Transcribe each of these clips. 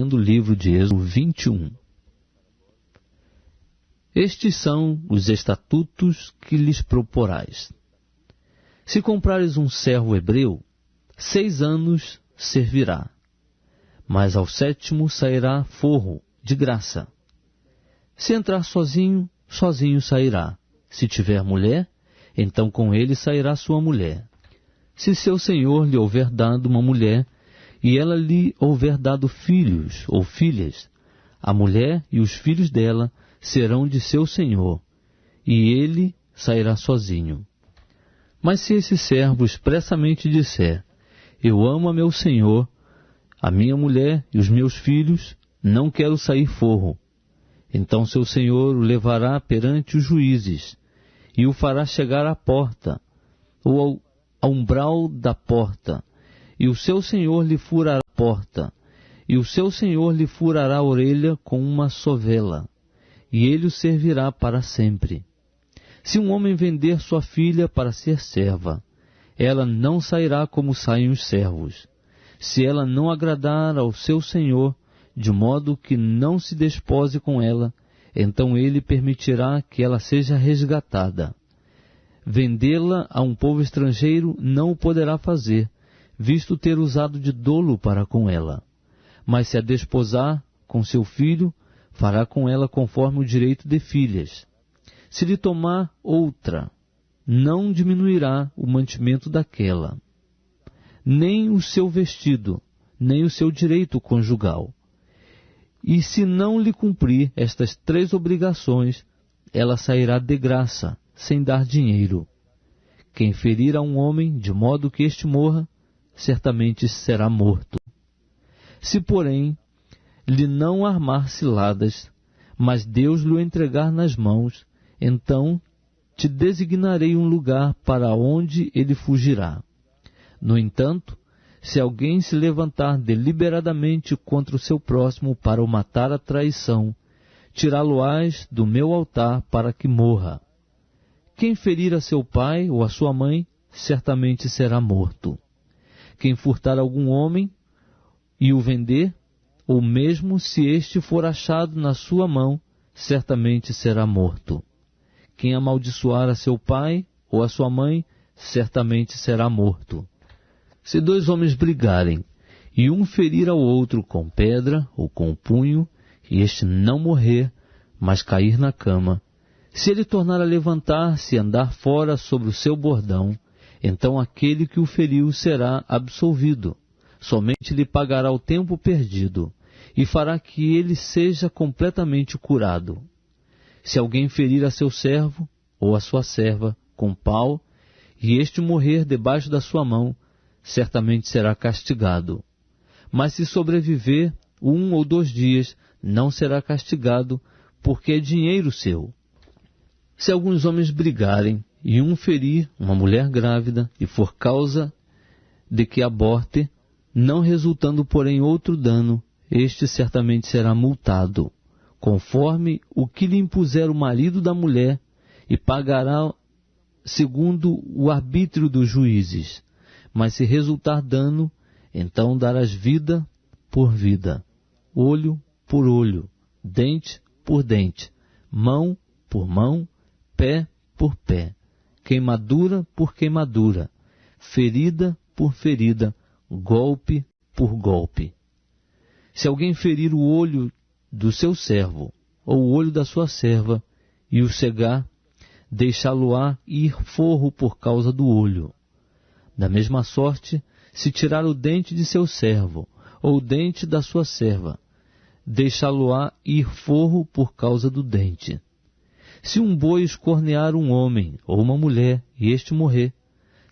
do livro de Êxodo 21. Estes são os estatutos que lhes proporais. Se comprares um servo hebreu, 6 anos servirá, mas ao 7º sairá forro, de graça. Se entrar sozinho, sozinho sairá. Se tiver mulher, então com ele sairá sua mulher. Se seu senhor lhe houver dado uma mulher, e ela lhe houver dado filhos ou filhas, a mulher e os filhos dela serão de seu senhor, e ele sairá sozinho. Mas se esse servo expressamente disser, eu amo a meu senhor, a minha mulher e os meus filhos, não quero sair forro, então seu senhor o levará perante os juízes, e o fará chegar à porta, ou ao umbral da porta, e o seu senhor lhe furará a porta, e o seu senhor lhe furará a orelha com uma sovela, e ele o servirá para sempre. Se um homem vender sua filha para ser serva, ela não sairá como saem os servos. Se ela não agradar ao seu senhor, de modo que não se despose com ela, então ele permitirá que ela seja resgatada. Vendê-la a um povo estrangeiro não o poderá fazer, visto ter usado de dolo para com ela. Mas se a desposar com seu filho, fará com ela conforme o direito de filhas. Se lhe tomar outra, não diminuirá o mantimento daquela, nem o seu vestido, nem o seu direito conjugal. E se não lhe cumprir estas 3 obrigações, ela sairá de graça, sem dar dinheiro. Quem ferir a um homem de modo que este morra, certamente será morto. Se, porém, lhe não armar ciladas, mas Deus lhe entregar nas mãos, então te designarei um lugar para onde ele fugirá. No entanto, se alguém se levantar deliberadamente contra o seu próximo para o matar à traição, tirá-lo-ás do meu altar para que morra. Quem ferir a seu pai ou a sua mãe, certamente será morto. Quem furtar algum homem e o vender, ou mesmo se este for achado na sua mão, certamente será morto. Quem amaldiçoar a seu pai ou a sua mãe, certamente será morto. Se 2 homens brigarem, e um ferir ao outro com pedra ou com o punho, e este não morrer, mas cair na cama, se ele tornar a levantar-se e andar fora sobre o seu bordão, então aquele que o feriu será absolvido. Somente lhe pagará o tempo perdido, e fará que ele seja completamente curado. Se alguém ferir a seu servo ou a sua serva com pau, e este morrer debaixo da sua mão, certamente será castigado. Mas se sobreviver 1 ou 2 dias, não será castigado, porque é dinheiro seu. Se alguns homens brigarem, e um ferir uma mulher grávida, e for causa de que aborte, não resultando porém outro dano, este certamente será multado, conforme o que lhe impuser o marido da mulher, e pagará segundo o arbítrio dos juízes. Mas se resultar dano, então darás vida por vida, olho por olho, dente por dente, mão por mão, pé por pé, queimadura por queimadura, ferida por ferida, golpe por golpe. Se alguém ferir o olho do seu servo, ou o olho da sua serva, e o cegar, deixá-lo-á ir forro por causa do olho. Da mesma sorte, se tirar o dente de seu servo, ou o dente da sua serva, deixá-lo-á ir forro por causa do dente. Se um boi escornear um homem ou uma mulher, e este morrer,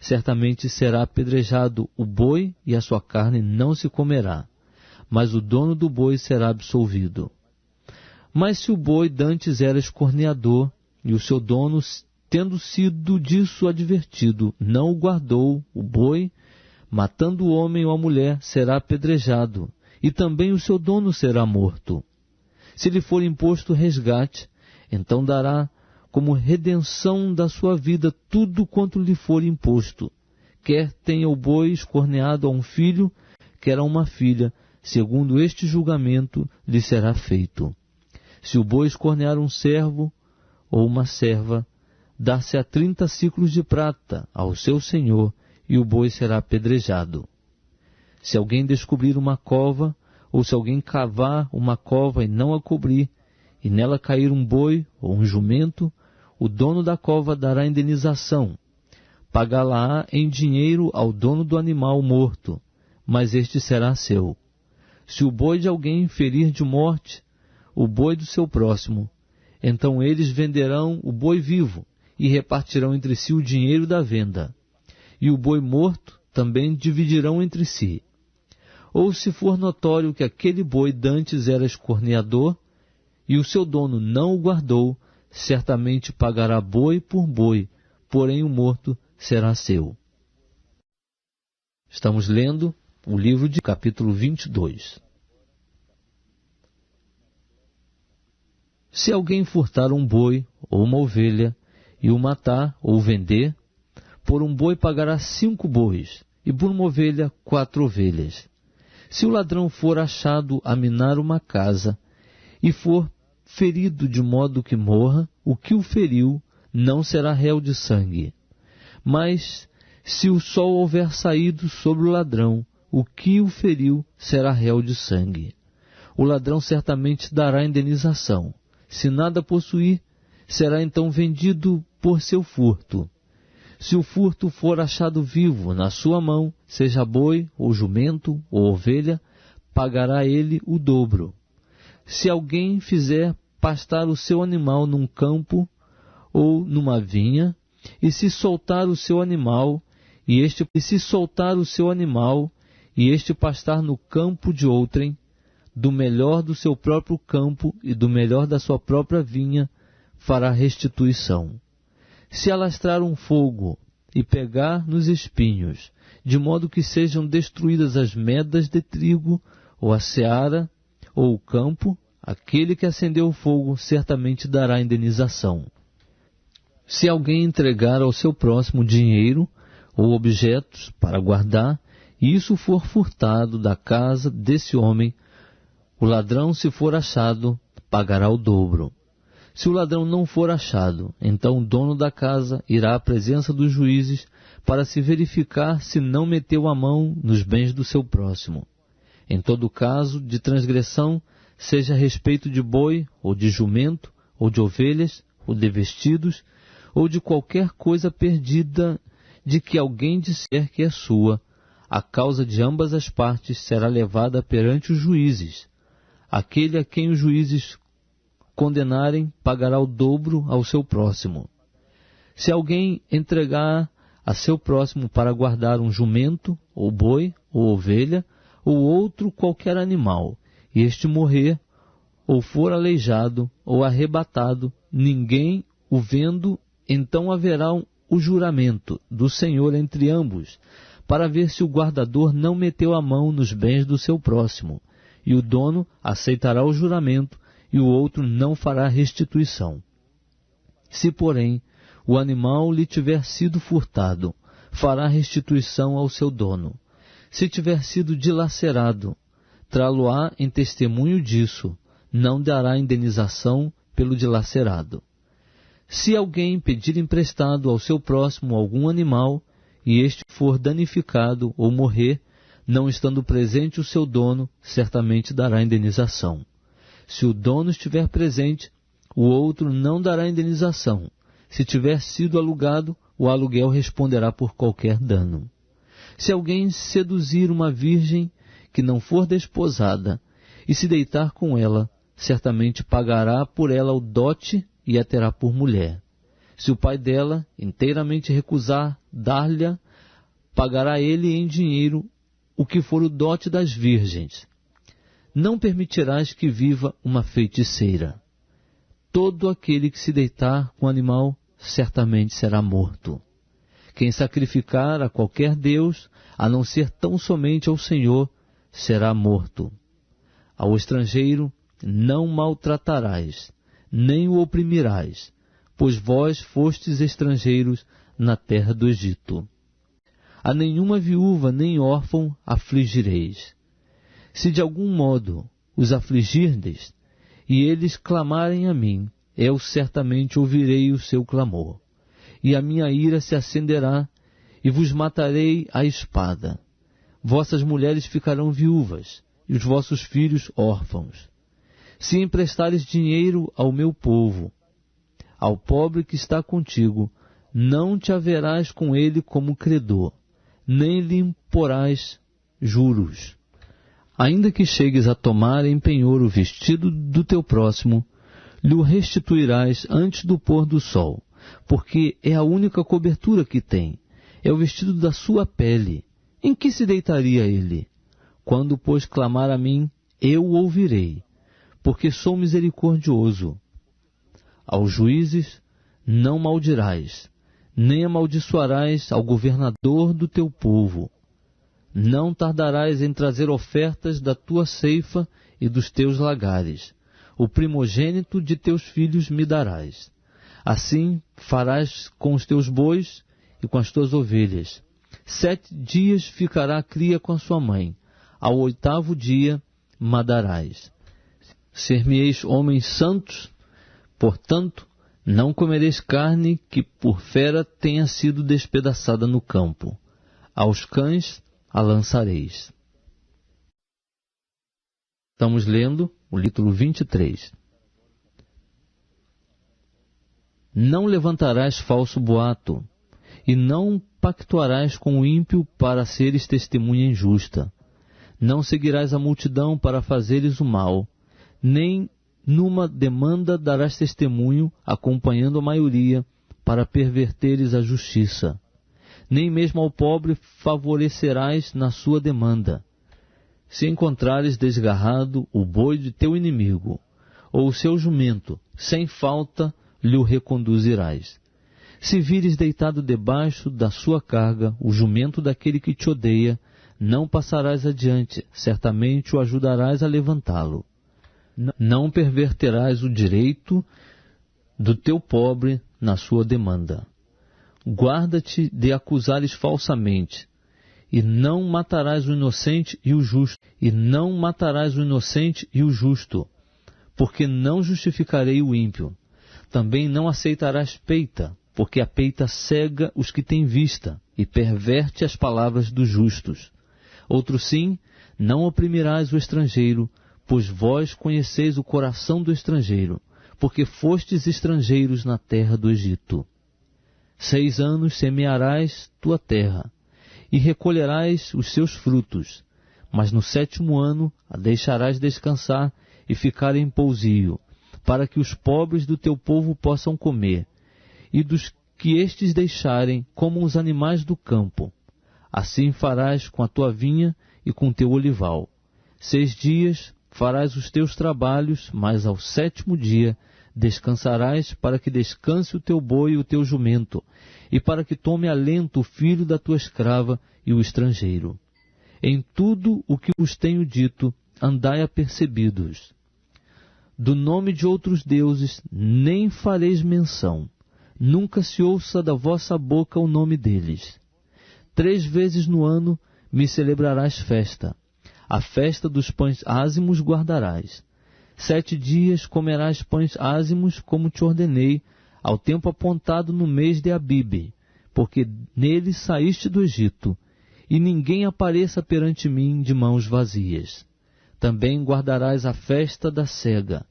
certamente será apedrejado o boi, e a sua carne não se comerá, mas o dono do boi será absolvido. Mas se o boi dantes era escorneador, e o seu dono, tendo sido disso advertido, não o guardou, o boi, matando o homem ou a mulher, será apedrejado, e também o seu dono será morto. Se lhe for imposto resgate, então dará como redenção da sua vida tudo quanto lhe for imposto. Quer tenha o boi escorneado a um filho, quer a uma filha, segundo este julgamento lhe será feito. Se o boi escornear um servo ou uma serva, dar-se-á 30 siclos de prata ao seu senhor, e o boi será apedrejado. Se alguém descobrir uma cova, ou se alguém cavar uma cova e não a cobrir, e nela cair um boi ou um jumento, o dono da cova dará indenização. Pagá-la-á em dinheiro ao dono do animal morto, mas este será seu. Se o boi de alguém ferir de morte o boi do seu próximo, então eles venderão o boi vivo e repartirão entre si o dinheiro da venda. E o boi morto também dividirão entre si. Ou se for notório que aquele boi dantes era escorneador, e o seu dono não o guardou, certamente pagará boi por boi, porém o morto será seu. Estamos lendo o livro de capítulo 22. Se alguém furtar um boi ou uma ovelha, e o matar ou vender, por um boi pagará 5 bois, e por uma ovelha 4 ovelhas. Se o ladrão for achado a minar uma casa, e for ferido de modo que morra, o que o feriu não será réu de sangue. Mas, se o sol houver saído sobre o ladrão, o que o feriu será réu de sangue. O ladrão certamente dará indenização. Se nada possuir, será então vendido por seu furto. Se o furto for achado vivo na sua mão, seja boi, ou jumento, ou ovelha, pagará ele o dobro. Se alguém fizer pastar o seu animal num campo ou numa vinha, e se soltar o seu animal, e este pastar no campo de outrem, do melhor do seu próprio campo e do melhor da sua própria vinha, fará restituição. Se alastrar um fogo e pegar nos espinhos, de modo que sejam destruídas as medas de trigo, ou a seara, ou o campo, aquele que acendeu o fogo certamente dará indenização. Se alguém entregar ao seu próximo dinheiro ou objetos para guardar, e isso for furtado da casa desse homem, o ladrão, se for achado, pagará o dobro. Se o ladrão não for achado, então o dono da casa irá à presença dos juízes para se verificar se não meteu a mão nos bens do seu próximo. Em todo caso de transgressão, seja a respeito de boi, ou de jumento, ou de ovelhas, ou de vestidos, ou de qualquer coisa perdida de que alguém disser que é sua, a causa de ambas as partes será levada perante os juízes. Aquele a quem os juízes condenarem pagará o dobro ao seu próximo. Se alguém entregar a seu próximo para guardar um jumento, ou boi, ou ovelha, ou outro qualquer animal, e este morrer, ou for aleijado, ou arrebatado, ninguém o vendo, então haverá o juramento do Senhor entre ambos, para ver se o guardador não meteu a mão nos bens do seu próximo, e o dono aceitará o juramento, e o outro não fará restituição. Se, porém, o animal lhe tiver sido furtado, fará restituição ao seu dono. Se tiver sido dilacerado, trá-lo-á em testemunho disso, não dará indenização pelo dilacerado. Se alguém pedir emprestado ao seu próximo algum animal, e este for danificado ou morrer, não estando presente o seu dono, certamente dará indenização. Se o dono estiver presente, o outro não dará indenização. Se tiver sido alugado, o aluguel responderá por qualquer dano. Se alguém seduzir uma virgem que não for desposada e se deitar com ela, certamente pagará por ela o dote e a terá por mulher. Se o pai dela inteiramente recusar dar-lhe, pagará ele em dinheiro o que for o dote das virgens. Não permitirás que viva uma feiticeira. Todo aquele que se deitar com o animal certamente será morto. Quem sacrificar a qualquer deus, a não ser tão somente ao Senhor, será morto. Ao estrangeiro não maltratarás, nem o oprimirás, pois vós fostes estrangeiros na terra do Egito. A nenhuma viúva nem órfão afligireis. Se de algum modo os afligirdes, e eles clamarem a mim, eu certamente ouvirei o seu clamor, e a minha ira se acenderá, e vos matarei à espada. Vossas mulheres ficarão viúvas, e os vossos filhos órfãos. Se emprestares dinheiro ao meu povo, ao pobre que está contigo, não te haverás com ele como credor, nem lhe imporás juros. Ainda que chegues a tomar em penhor o vestido do teu próximo, lhe o restituirás antes do pôr do sol, porque é a única cobertura que tem, é o vestido da sua pele. Em que se deitaria ele? Quando, pois, clamar a mim, eu o ouvirei, porque sou misericordioso. Aos juízes não maldirás, nem amaldiçoarás ao governador do teu povo. Não tardarás em trazer ofertas da tua ceifa e dos teus lagares. O primogênito de teus filhos me darás. Assim farás com os teus bois e com as tuas ovelhas. 7 dias ficará a cria com a sua mãe. Ao 8º dia madarás. Ser-me-eis homens santos, portanto, não comereis carne que por fera tenha sido despedaçada no campo. Aos cães a lançareis. Estamos lendo o capítulo 23. Não levantarás falso boato, e não pactuarás com o ímpio para seres testemunha injusta. Não seguirás a multidão para fazeres o mal, nem numa demanda darás testemunho acompanhando a maioria para perverteres a justiça. Nem mesmo ao pobre favorecerás na sua demanda. Se encontrares desgarrado o boi de teu inimigo, ou o seu jumento, sem falta lhe o reconduzirás. Se vires deitado debaixo da sua carga o jumento daquele que te odeia, não passarás adiante, certamente o ajudarás a levantá-lo. Não perverterás o direito do teu pobre na sua demanda. Guarda-te de acusares falsamente, e não matarás o inocente e o justo, porque não justificarei o ímpio. Também não aceitarás peita, porque a peita cega os que têm vista, e perverte as palavras dos justos. Outro sim, não oprimirás o estrangeiro, pois vós conheceis o coração do estrangeiro, porque fostes estrangeiros na terra do Egito. 6 anos semearás tua terra, e recolherás os seus frutos, mas no 7º ano a deixarás descansar e ficar em pousio, para que os pobres do teu povo possam comer, e dos que estes deixarem comam os animais do campo. Assim farás com a tua vinha e com o teu olival. 6 dias farás os teus trabalhos, mas ao 7º dia descansarás, para que descanse o teu boi e o teu jumento, e para que tome alento o filho da tua escrava e o estrangeiro. Em tudo o que vos tenho dito, andai apercebidos. Do nome de outros deuses nem fareis menção, nunca se ouça da vossa boca o nome deles. 3 vezes no ano me celebrarás festa. A festa dos pães ázimos guardarás. 7 dias comerás pães ázimos, como te ordenei, ao tempo apontado no mês de Abibe, porque nele saíste do Egito, e ninguém apareça perante mim de mãos vazias. Também guardarás a festa da cega,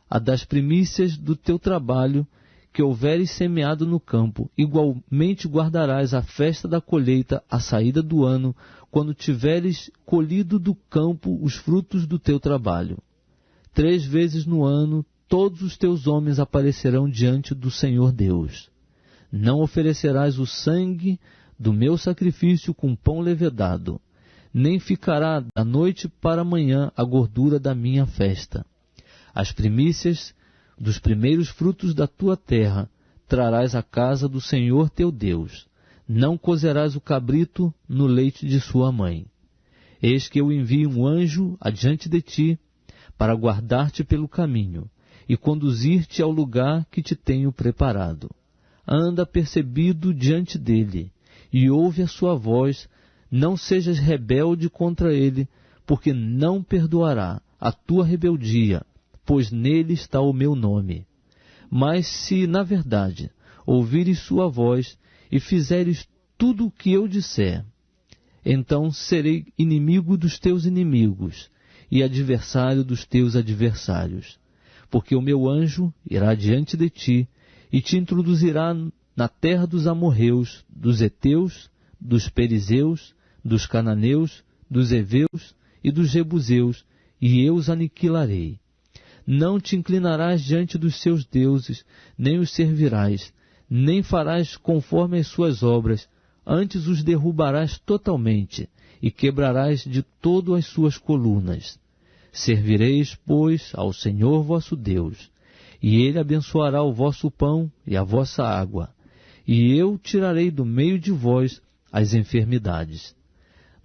a das primícias do teu trabalho, que houveres semeado no campo. Igualmente guardarás a festa da colheita, a saída do ano, quando tiveres colhido do campo os frutos do teu trabalho. 3 vezes no ano todos os teus homens aparecerão diante do Senhor Deus. Não oferecerás o sangue do meu sacrifício com pão levedado, nem ficará da noite para a manhã a gordura da minha festa. As primícias dos primeiros frutos da tua terra trarás à casa do Senhor teu Deus. Não cozerás o cabrito no leite de sua mãe. Eis que eu envio um anjo adiante de ti, para guardar-te pelo caminho, e conduzir-te ao lugar que te tenho preparado. Anda percebido diante dele, e ouve a sua voz, não sejas rebelde contra ele, porque não perdoará a tua rebeldia, pois nele está o meu nome. Mas se, na verdade, ouvires sua voz e fizeres tudo o que eu disser, então serei inimigo dos teus inimigos e adversário dos teus adversários. Porque o meu anjo irá diante de ti e te introduzirá na terra dos amorreus, dos heteus, dos perizeus, dos cananeus, dos heveus e dos jebuseus, e eu os aniquilarei. Não te inclinarás diante dos seus deuses, nem os servirás, nem farás conforme as suas obras, antes os derrubarás totalmente, e quebrarás de todo as suas colunas. Servireis, pois, ao Senhor vosso Deus, e Ele abençoará o vosso pão e a vossa água, e eu tirarei do meio de vós as enfermidades.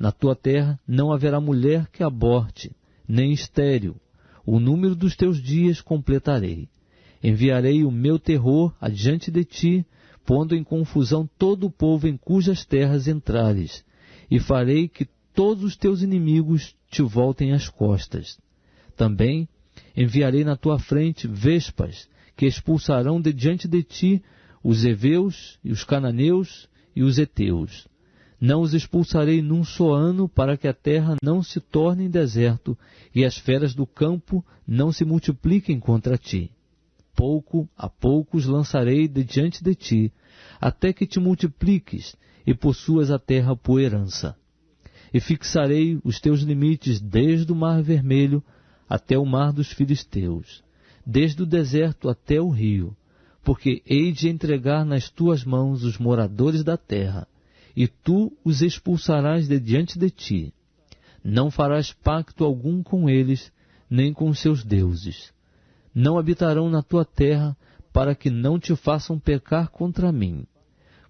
Na tua terra não haverá mulher que aborte, nem estéril. O número dos teus dias completarei. Enviarei o meu terror adiante de ti, pondo em confusão todo o povo em cujas terras entrares, e farei que todos os teus inimigos te voltem as costas. Também enviarei na tua frente vespas, que expulsarão de diante de ti os heveus e os cananeus e os heteus. Não os expulsarei num só ano, para que a terra não se torne em deserto e as feras do campo não se multipliquem contra ti. Pouco a pouco os lançarei de diante de ti, até que te multipliques e possuas a terra por herança. E fixarei os teus limites desde o mar vermelho até o mar dos filisteus, desde o deserto até o rio, porque hei de entregar nas tuas mãos os moradores da terra, e tu os expulsarás de diante de ti. Não farás pacto algum com eles, nem com seus deuses. Não habitarão na tua terra, para que não te façam pecar contra mim.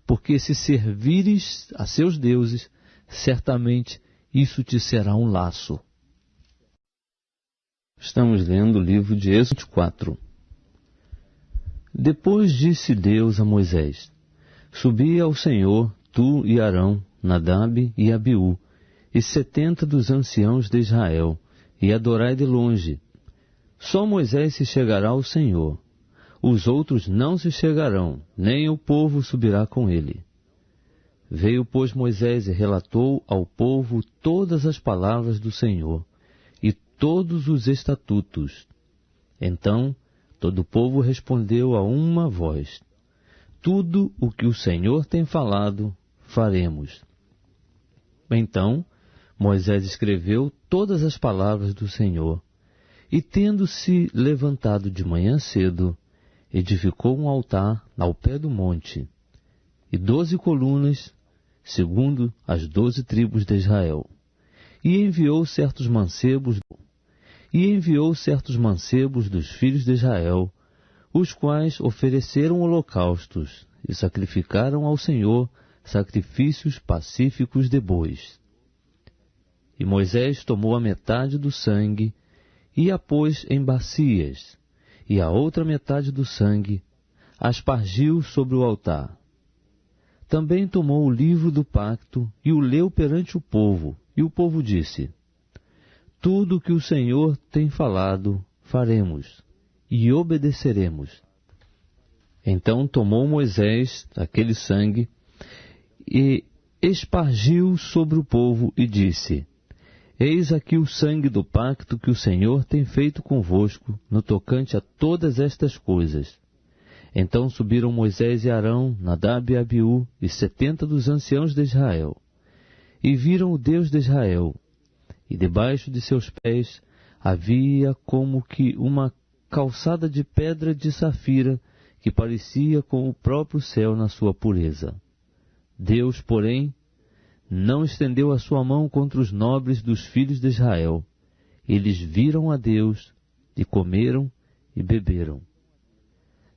Porque se servires a seus deuses, certamente isso te será um laço. Estamos lendo o livro de Êxodo 24. Depois disse Deus a Moisés: Subi ao Senhor, tu e Arão, Nadab e Abiú, e 70 dos anciãos de Israel, e adorai de longe. Só Moisés se chegará ao Senhor. Os outros não se chegarão, nem o povo subirá com ele. Veio, pois, Moisés e relatou ao povo todas as palavras do Senhor, e todos os estatutos. Então todo o povo respondeu a uma voz: Tudo o que o Senhor tem falado, faremos. Então Moisés escreveu todas as palavras do Senhor, e tendo-se levantado de manhã cedo, edificou um altar ao pé do monte, e 12 colunas, segundo as 12 tribos de Israel. E enviou certos mancebos dos filhos de Israel, os quais ofereceram holocaustos e sacrificaram ao Senhor sacrifícios pacíficos de bois. E Moisés tomou a metade do sangue e a pôs em bacias, e a outra metade do sangue aspargiu sobre o altar. Também tomou o livro do pacto e o leu perante o povo, e o povo disse: Tudo o que o Senhor tem falado, faremos, e obedeceremos. Então tomou Moisés aquele sangue e espargiu sobre o povo e disse: Eis aqui o sangue do pacto que o Senhor tem feito convosco no tocante a todas estas coisas. Então subiram Moisés e Arão, Nadab e Abiú, e 70 dos anciãos de Israel, e viram o Deus de Israel, e debaixo de seus pés havia como que uma calçada de pedra de safira, que parecia com o próprio céu na sua pureza. Deus, porém, não estendeu a sua mão contra os nobres dos filhos de Israel. Eles viram a Deus, e comeram e beberam.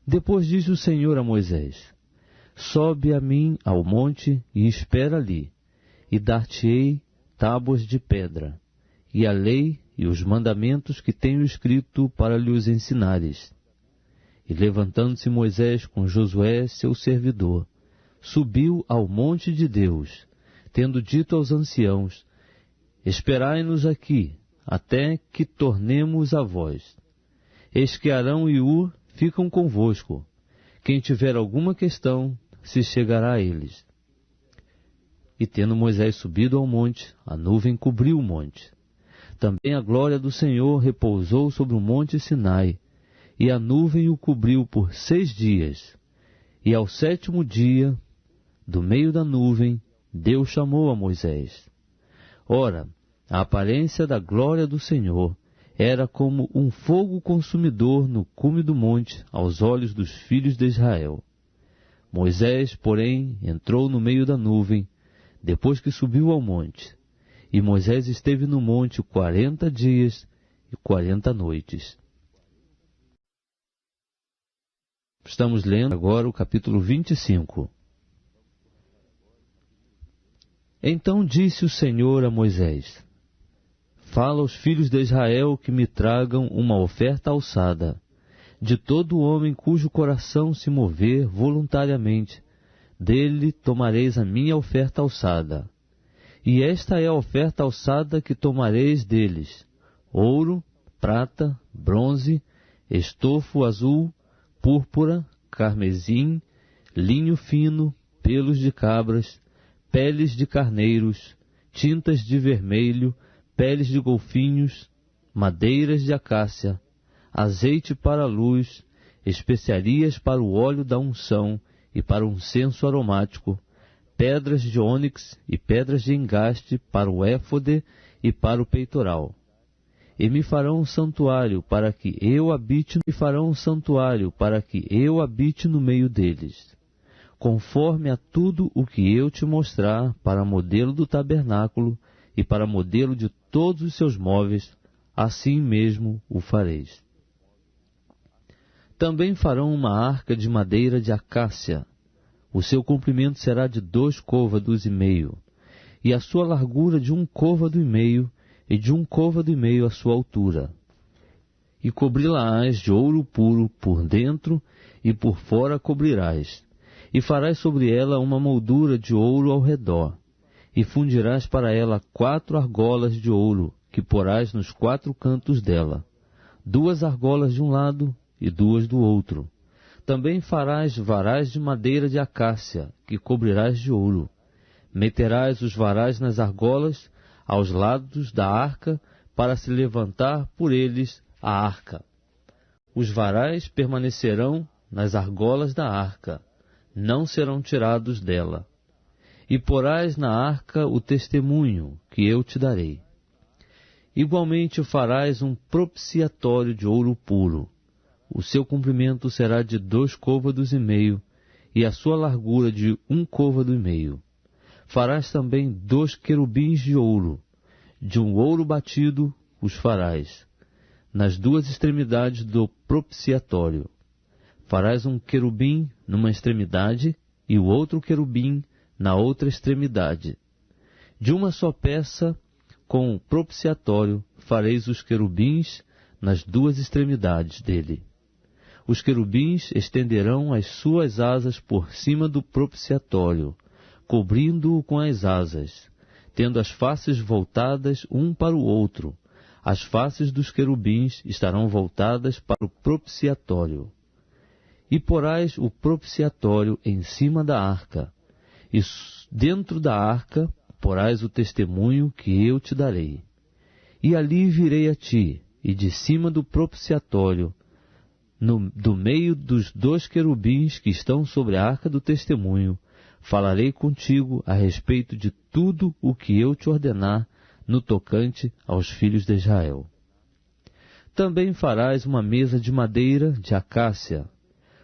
Depois disse o Senhor a Moisés: Sobe a mim ao monte e espera ali, e dar-te-ei tábuas de pedra, e a lei e os mandamentos que tenho escrito para lhe os ensinares. E levantando-se Moisés com Josué, seu servidor, subiu ao monte de Deus, tendo dito aos anciãos: Esperai-nos aqui, até que tornemos a vós. Eis que Arão e Hur ficam convosco. Quem tiver alguma questão, se chegará a eles. E tendo Moisés subido ao monte, a nuvem cobriu o monte. Também a glória do Senhor repousou sobre o monte Sinai, e a nuvem o cobriu por 6 dias. E ao 7º dia, do meio da nuvem, Deus chamou a Moisés. Ora, a aparência da glória do Senhor era como um fogo consumidor no cume do monte aos olhos dos filhos de Israel. Moisés, porém, entrou no meio da nuvem, depois que subiu ao monte. E Moisés esteve no monte 40 dias e 40 noites. Estamos lendo agora o capítulo 25. Então disse o Senhor a Moisés: Fala aos filhos de Israel que me tragam uma oferta alçada, de todo homem cujo coração se mover voluntariamente, dele tomareis a minha oferta alçada. E esta é a oferta alçada que tomareis deles: ouro, prata, bronze, estofo azul, púrpura, carmesim, linho fino, pelos de cabras, peles de carneiros, tintas de vermelho, peles de golfinhos, madeiras de acácia, azeite para a luz, especiarias para o óleo da unção e para o incenso aromático, pedras de ônix e pedras de engaste para o éfode e para o peitoral. E me farão um santuário para que eu habite, no meio deles, conforme a tudo o que eu te mostrar para modelo do tabernáculo e para modelo de todos os seus móveis, assim mesmo o fareis. Também farão uma arca de madeira de acácia. O seu comprimento será de 2 côvados e meio, e a sua largura de 1 côvado e meio, e de 1 côvado e meio a sua altura. E cobri-la-ás de ouro puro por dentro, e por fora cobrirás. E farás sobre ela uma moldura de ouro ao redor, e fundirás para ela 4 argolas de ouro, que porás nos 4 cantos dela, 2 argolas de um lado e 2 do outro. Também farás varais de madeira de acácia, que cobrirás de ouro. Meterás os varais nas argolas, aos lados da arca, para se levantar por eles a arca. Os varais permanecerão nas argolas da arca, não serão tirados dela. E porás na arca o testemunho que eu te darei. Igualmente farás um propiciatório de ouro puro. O seu comprimento será de 2 côvados e meio, e a sua largura de 1 côvado e meio. Farás também 2 querubins de ouro. De um ouro batido os farás, nas 2 extremidades do propiciatório. Farás um querubim numa extremidade e o outro querubim na outra extremidade. De uma só peça, com o propiciatório, fareis os querubins nas 2 extremidades dele. Os querubins estenderão as suas asas por cima do propiciatório, cobrindo-o com as asas, tendo as faces voltadas um para o outro. As faces dos querubins estarão voltadas para o propiciatório. E porás o propiciatório em cima da arca, e dentro da arca porás o testemunho que eu te darei. E ali virei a ti, e de cima do propiciatório, do meio dos 2 querubins que estão sobre a arca do testemunho, falarei contigo a respeito de tudo o que eu te ordenar no tocante aos filhos de Israel. Também farás uma mesa de madeira de acácia.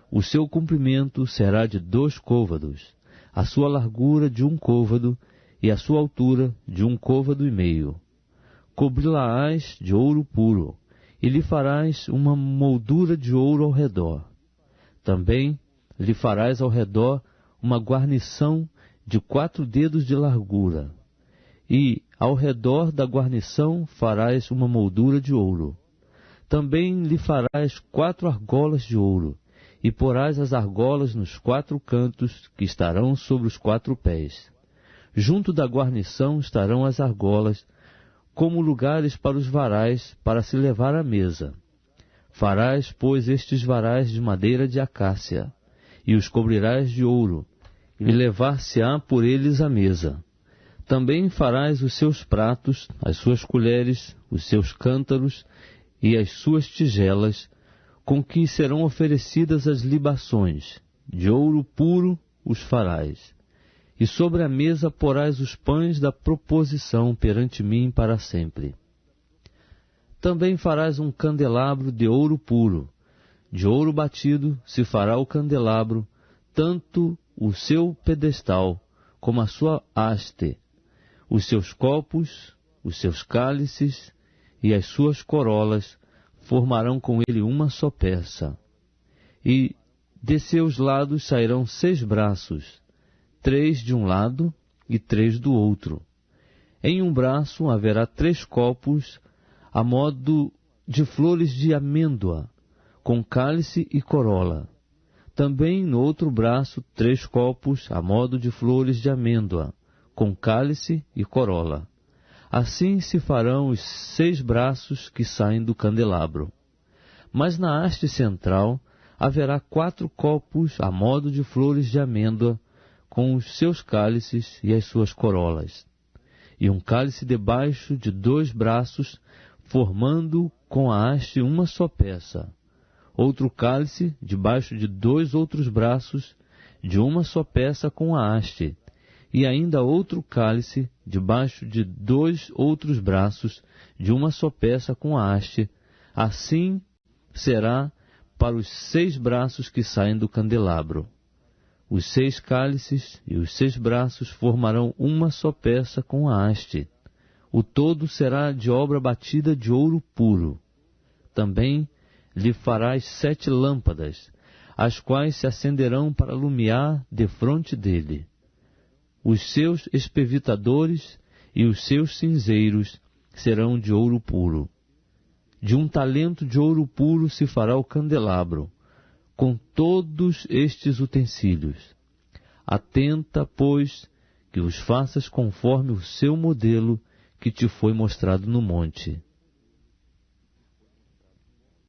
O seu comprimento será de 2 côvados, a sua largura de 1 côvado e a sua altura de 1 côvado e meio. Cobri-la-ás de ouro puro, e lhe farás uma moldura de ouro ao redor. Também lhe farás ao redor uma guarnição de 4 dedos de largura, e ao redor da guarnição farás uma moldura de ouro. Também lhe farás 4 argolas de ouro, e porás as argolas nos 4 cantos que estarão sobre os 4 pés. Junto da guarnição estarão as argolas, como lugares para os varais para se levar à mesa. Farás, pois, estes varais de madeira de acácia, e os cobrirás de ouro, e levar-se-á por eles à mesa. Também farás os seus pratos, as suas colheres, os seus cântaros e as suas tigelas, com que serão oferecidas as libações. De ouro puro os farás. E sobre a mesa porás os pães da proposição perante mim para sempre. Também farás um candelabro de ouro puro. De ouro batido se fará o candelabro, tanto o seu pedestal como a sua haste, os seus copos, os seus cálices e as suas corolas formarão com ele uma só peça. E de seus lados sairão 6 braços, 3 de um lado e 3 do outro. Em um braço haverá 3 copos, a modo de flores de amêndoa, com cálice e corola. Também no outro braço 3 copos, a modo de flores de amêndoa, com cálice e corola. Assim se farão os 6 braços que saem do candelabro. Mas na haste central haverá 4 copos, a modo de flores de amêndoa, com os seus cálices e as suas corolas, e um cálice debaixo de 2 braços, formando com a haste uma só peça. Outro cálice debaixo de 2 outros braços, de uma só peça com a haste, e ainda outro cálice debaixo de 2 outros braços, de uma só peça com a haste. Assim será para os 6 braços que saem do candelabro. Os 6 cálices e os 6 braços formarão uma só peça com a haste. O todo será de obra batida de ouro puro. Também lhe farás 7 lâmpadas, as quais se acenderão para alumiar defronte dele. Os seus espevitadores e os seus cinzeiros serão de ouro puro. De 1 talento de ouro puro se fará o candelabro, com todos estes utensílios. Atenta, pois, que os faças conforme o seu modelo que te foi mostrado no monte.